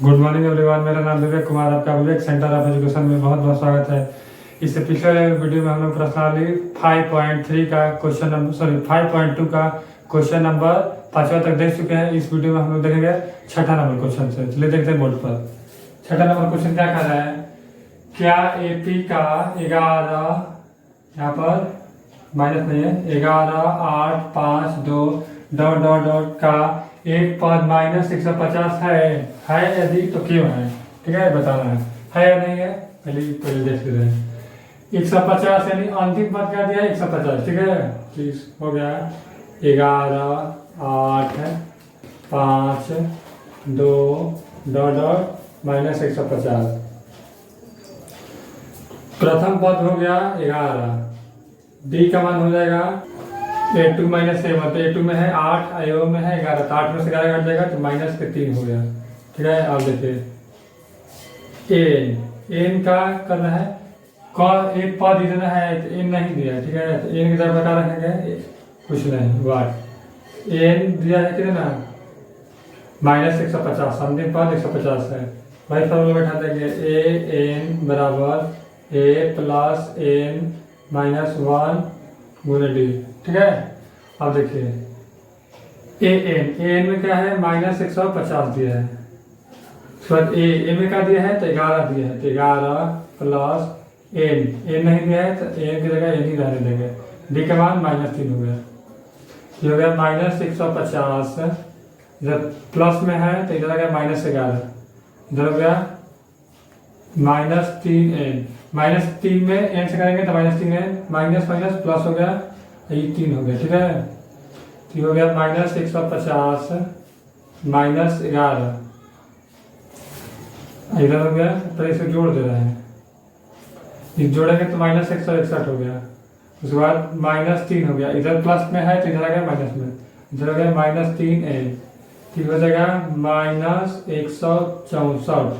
Good morning everyone, मेरा नाम विवेक कुमार, आपका विवेक सेंटर ऑफ एजुकेशन में बहुत बहुत स्वागत है। इससे पिछले वीडियो में हम लोग प्रश्नावली 5.3 का क्वेश्चन नंबर 5.2 का क्वेश्चन नंबर 5वां तक देख चुके हैं। इस वीडियो में हम लोग देखेंगे छठा नंबर क्वेश्चन से। चलिए देखते हैं बोर्ड पर। छठा नंबर क्वेश्चन क्या कह रहा है, क्या एपी का 11 यहाँ पर माइनस नहीं है 11, 8, 5, 2 डॉट डॉट डॉट का एक पद माइनस 150 है यदि तो क्यों है। ठीक है, बताना है या नहीं है, पहले देख लेते हैं। 150 यानी अंतिम पद क्या दिया है 150। ठीक है, तो हो गया 11, 8, 5, 2 डॉट डॉट माइनस 150। प्रथम पद हो गया 11, डी का मान हो जाएगा A2 माइनस A1, तो A2 में है 8, A1 में है 11, तो 8 में से 11 घट जाएगा तो माइनस के 3 हो गया। ठीक है, अब देखिए एन का करना है, एक पद इतना है तो एन नहीं दिया है। ठीक है, तो एन की तरफ बता रखेंगे कुछ नहीं, वाट एन दिया है कितना माइनस 150, अंतिम पद 150 है। वही फॉर्मूला बैठा देंगे ए एन बराबर ए प्लस एन माइनस 1 गुणे डी। ठीक है, अब देखिए ए एन में क्या है माइनस 150 दिया है, उसके बाद ए में क्या दिया है तो 11 दिया है, तो 11 प्लस एन नहीं दिया है तो एन की जगह एन ही रहने देंगे। डी का मान माइनस 3 हो गया, ये हो गया माइनस 150। इधर प्लस में है तो इधर आ गया माइनस 11, इधर हो गया माइनस 3 माइनस 3 में एन से करेंगे तो माइनस 3 माइनस माइनस प्लस हो गया, ये 3 हो गया। ठीक है, तो हो गया माइनस 150 माइनस 11, इधर हो गया तो इसे जोड़ दे रहे हैं, इस जोड़ेंगे तो माइनस 161 हो गया। उसके बाद माइनस 3 हो गया, इधर प्लस में है तो इधर आ गया माइनस में, इधर हो गया माइनस 3 ठीक हो जाएगा माइनस 164,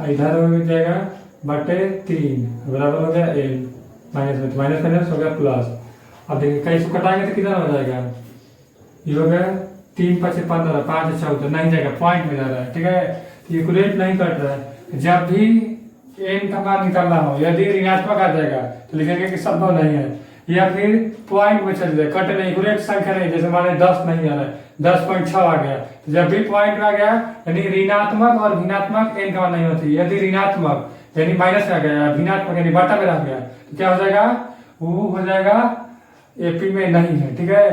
इधर हो जाएगा बटे 3 बराबर हो गया एन, माइनस में माइनस माइनस हो गया प्लस। अब देखिए कई इसको कटाएंगे तो कितना हो जाएगा, ये हो गया 3 5 15, 5 14 नहीं जाएगा, पॉइंट में जा रहा है। ठीक है, तो इक्वलेंट नहीं कट रहा है। जब भी एन का मान निकालना हो, यदि ऋणात्मक आ जाएगा तो लिखेंगे कि संभव नहीं है, या फिर पॉइंट में चल जाए, कट नहीं, इक्वलेंट संख्या नहीं, जैसे माने 10 नहीं आ रहा है 10.6 आ गया, तो जब भी पॉइंट आ गया यानी ऋणात्मक और भिन्नात्मक एन का मान नहीं होती। यदि ऋणात्मक यानी माइनस में आ गया, भिन्नात्मक यानी बटा में रह गया, तो क्या हो जाएगा, वो हो जाएगा एपी में नहीं है। ठीक है,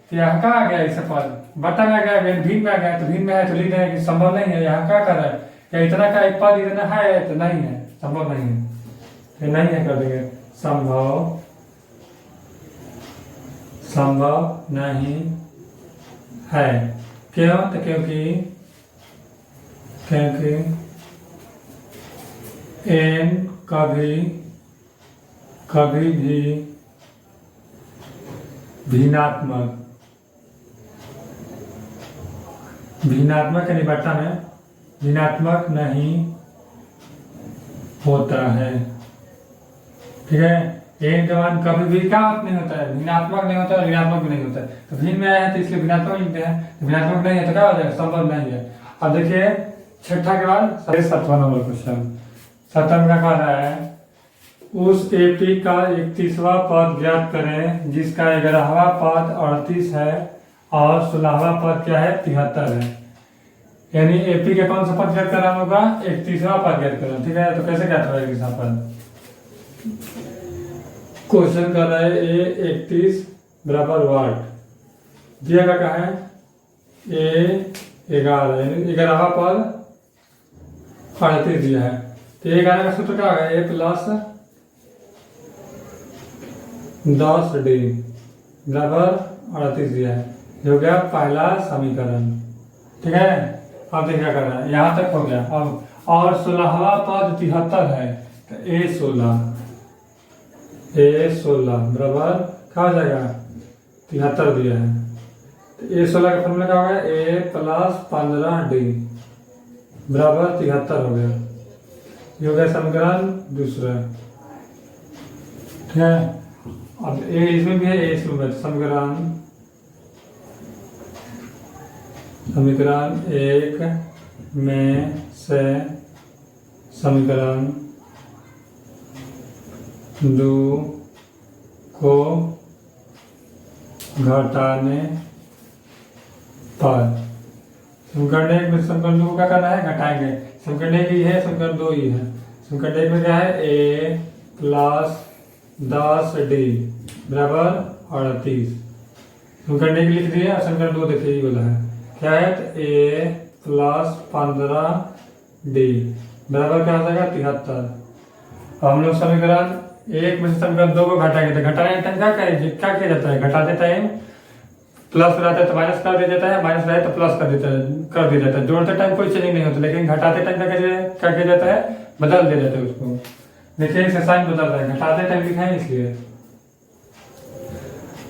तो यहाँ का आ गया इस पद बटा में आ गया, भिन्न में आ गया, तो भिन्न में है तो लिख देंगे कि संभव नहीं है। यहाँ क्या कर रहा है, क्या इतना का एक पद इतना है तो नहीं है, संभव नहीं है, तो नहीं है कर देंगे संभव नहीं है। क्यों, तो क्योंकि एन कभी भी भिन्नात्मक यानी बट्टा में भिन्नात्मक नहीं होता है। ठीक है, एन का मान कभी भी क्या नहीं होता है, भिन्नात्मक नहीं होता है, ऋणात्मक भी नहीं होता है। तो भिन्न में आया है तो इसलिए भिन्नात्मक लिखते हैं, तो भिन्नात्मक नहीं है तो क्या हो जाएगा, संभव नहीं है। अब देखिए छठा के बाद 7वां नंबर क्वेश्चन। 7वां में क्या कह रहा है, उस एपी का 31वां पद ज्ञात करें जिसका 11वां पद 38 है और 16वां पद क्या है 73 है। यानी एपी का कौन सा पद ज्ञात करना होगा, 31वां पद ज्ञात करना। ठीक है, तो कैसे ज्ञात होगा 31वां पद, क्वेश्चन कर रहा है ए 31 बराबर वाट दिया गया क्या है ए 11 यानी 11वां पद 38 दिया है, तो 11 का सूत्र क्या होगा ए प्लस 10 डी बराबर 38 दिया है, ये हो गया पहला समीकरण। ठीक है, अब देखिए क्या कर रहा है, यहाँ तक हो गया। अब और 16वां पद 73 है, तो ए 16 बराबर क्या हो जाएगा 73 दिया है, तो A16 का फॉर्मूला क्या हो गया ए प्लस 15 डी बराबर 73 हो गया, ये हो गया समीकरण दूसरा। ठीक है, अब ए इसमें भी है ए इसमें भी, समीकरण 1 में से समीकरण 2 को घटाने पर समीकरण 1 में समीकरण 2 को क्या करना है, घटाएंगे। समीकरण 1 ही है, समीकरण 2 ही है। समीकरण 1 में क्या है, a प्लस 10d बराबर 38। समीकरण 1 लिख दिया, समीकरण 2 देखिए ये बोला है क्या है, तो a प्लस 15d बराबर क्या हो जाएगा 73। अब हम लोग समीकरण 1 में से समीकरण 2 को घटाएंगे, तो घटाने टाइम क्या किया जाता है, घटाते टाइम प्लस रहता है तो माइनस कर दिया जाता है, माइनस रहे तो प्लस कर दिया जाता है। जोड़ते टाइम कोई चेंजिंग नहीं होता, लेकिन घटाते टाइम क्या किया जाता है, बदल दिया जाता है उसको। देखिए इसका साइन बदल रहा है, घटाते टाइम लिखा है इसलिए।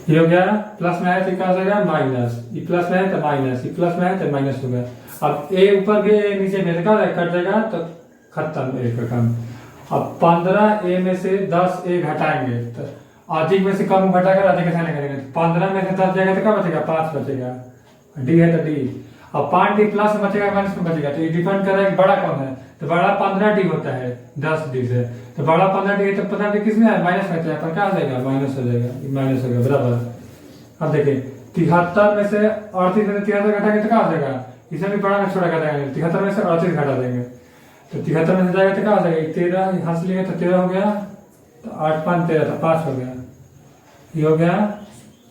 ये हो गया, प्लस में है तो क्या हो जाएगा माइनस, ये प्लस में है तो माइनस, ये प्लस में है तो माइनस हो गया। अब ए ऊपर भी नीचे में क्या कट जाएगा तो खत्म ए का काम। अब 15 ए में से 10 ए घटाएंगे तो अधिक में से कम घटाकर अधिक के सामने करेंगे, 15 में से 10 जाएगा तो क्या बचेगा, 5 बचेगा, डी है तो डी। अब 5d प्लस में बचेगा माइनस में बचेगा, तो ये डिपेंड कर रहा है कि बड़ा कौन है, तो बड़ा 15d होता है 10d से, तो बड़ा 15d है तो 15d किस में है, माइनस में है, पर क्या हो जाएगा, माइनस हो जाएगा, माइनस हो गया बराबर। अब देखिए 73 में से 38 में से 73 घटाएंगे तो क्या हो जाएगा, इसमें भी बड़ा में छोटा घटाएंगे, 73 में से 38 घटा देंगे तो 73 में से जाएगा तो क्या हो जाएगा 13, यहाँ से लेंगे तो 13 हो गया, तो 8 5 13 तो 5 हो गया, ये हो गया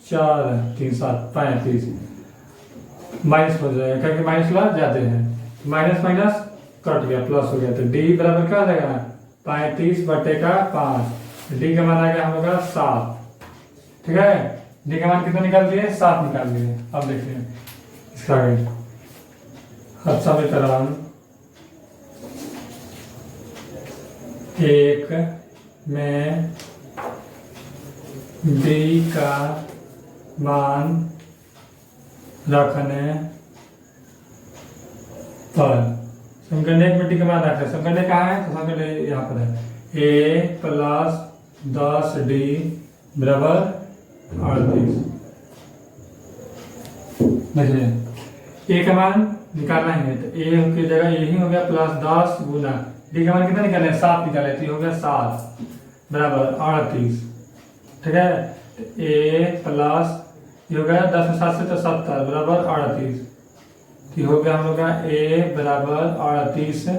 4 3 7 35, माइनस हो जाएगा क्योंकि माइनस वाला ज्यादा है, माइनस माइनस कट गया प्लस हो गया, तो डी बराबर क्या हो जाएगा 35/5, डी का मान आ गया हम लोग का 7। ठीक है, डी का मान कितना निकाल दिए, 7 निकाल दिए। अब देखिए इसका आगे अब समीकरण 1 में डी का मान रखने पर समीकरण 1 में डी का मान रखते हैं, समीकरण कहाँ है, तो समीकरण यहाँ पर है, a प्लस 10d बराबर 38। देखिए a का मान निकालना ही है, तो a की जगह यही हो गया प्लस 10 गुना डी का मान कितना निकाले, 7 निकाले, तो ये हो गया 7 बराबर 38। ठीक है, तो a प्लस ये हो गया 10 में 7 से तो 70 बराबर 38, तो हो गया हम लोग का a बराबर 38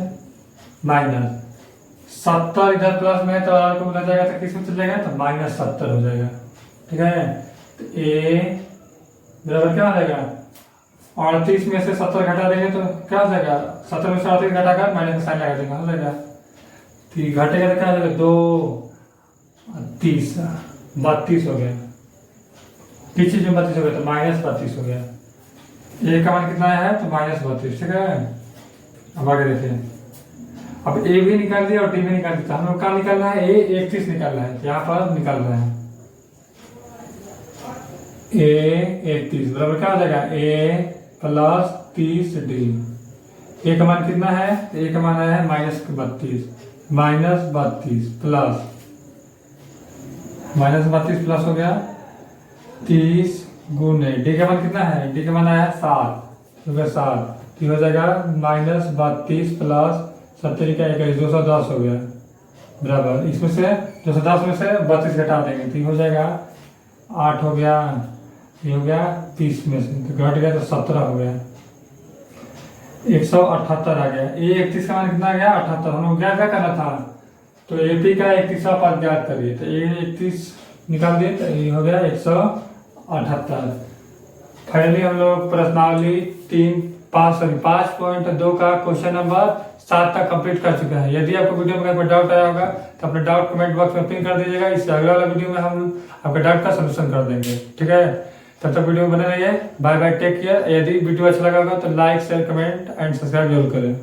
माइनस 70, इधर प्लस में है तो r को मिला जाएगा तो किस में चल जाएगा, तो माइनस 70 हो जाएगा। ठीक है, तो a बराबर क्या हो जाएगा, 38 में से 70 घटा देंगे तो क्या हो जाएगा, 70 में से 38 घटाकर माइनस का साइन लगा देंगे, हो जाएगा, तो घटेगा तो क्या हो जाएगा 2 30 32 हो गया, पीछे जो 32 हो गया तो माइनस 32 हो गया, ए का मान कितना है तो माइनस 32। ठीक है, अब आगे देखिए, अब ए भी निकाल दिया और डी भी निकाल दिया, हम लोग क्या निकालना है, ए 31 निकालना है, यहाँ पर निकाल रहे हैं ए 31 बराबर क्या हो जाएगा, ए प्लस 30d, ए का मान कितना है, ए का मान आया है माइनस 32 प्लस प्लस हो गया 30 गुने डी का मान कितना है, डी का मान आया है 7, तो 7 हो जाएगा माइनस 32 प्लस 70 का 21 210 हो गया बराबर, इसमें से 210 में से 32 घटा देंगे तो हो जाएगा 8 हो गया, ये हो गया 30 में से तो घट गया तो 17 हो गया, 178 आ गया। ये 31 का मान कितना आ गया 78, हम लोग क्या करना था, तो AP का 31वां पद ज्ञात करिए, तो ये 31 निकाल दिए तो ये हो गया 178। फाइनली हम लोग प्रश्नावली 5.2 का क्वेश्चन नंबर 7 तक कंप्लीट कर चुके हैं। यदि आपको वीडियो में कोई डाउट आया होगा तो अपने डाउट कमेंट बॉक्स में पिन कर दीजिएगा, इससे अगला वाला वीडियो में हम आपके डाउट का सलूशन कर देंगे। ठीक है, तब तक वीडियो में बने रहिए, बाय बाय, टेक केयर। यदि वीडियो अच्छा लगा होगा तो like share comment and subscribe जरूर करें।